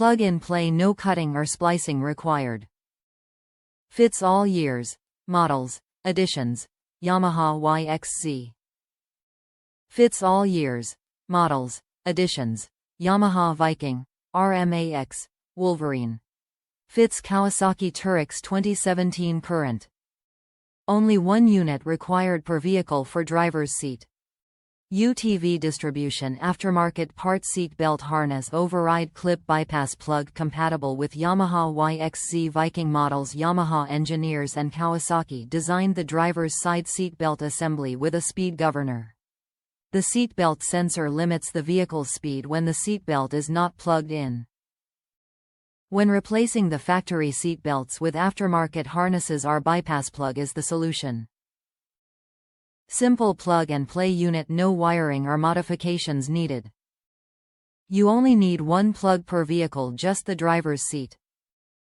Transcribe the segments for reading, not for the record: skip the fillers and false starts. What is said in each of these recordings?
Plug-and-play, no cutting or splicing required. Fits all years, models, editions. Yamaha YXZ. Fits all years, models, editions. Yamaha Viking, Rmax, Wolverine. Fits Kawasaki Teryx 2017 current. Only one unit required per vehicle for driver's seat. UTVDistribution aftermarket part seat belt harness override clip bypass plug compatible with Yamaha YXZ Viking models. Yamaha engineers and Kawasaki designed the driver's side seat belt assembly with a speed governor. The seatbelt sensor limits the vehicle's speed when the seatbelt is not plugged in. When replacing the factory seatbelts with aftermarket harnesses, our bypass plug is the solution. Simple plug-and-play unit, no wiring or modifications needed. You only need one plug per vehicle, just the driver's seat.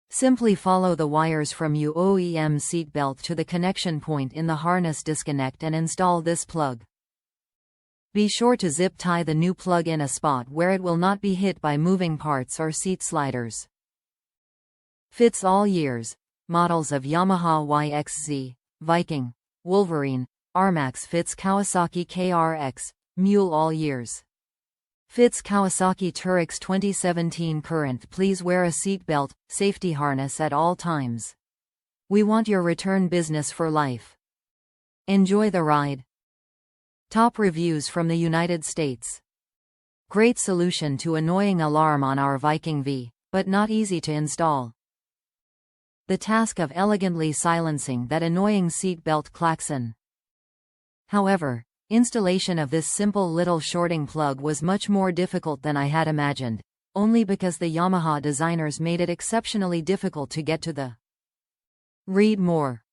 Simply follow the wires from your OEM seatbelt to the connection point in the harness, disconnect and install this plug. Be sure to zip tie the new plug in a spot where it will not be hit by moving parts or seat sliders. Fits all years, models of Yamaha YXZ, Viking, Wolverine, Rmax Fits Kawasaki KRX, Mule all years. Fits Kawasaki Teryx 2017 current. Please wear a seat belt, safety harness at all times. We want your return business for life. Enjoy the ride. Top reviews from the United States. Great solution to annoying alarm on our Viking V, but not easy to install. The task of elegantly silencing that annoying seat belt klaxon. However, installation of this simple little shorting plug was much more difficult than I had imagined, only because the Yamaha designers made it exceptionally difficult to get to the. Read more.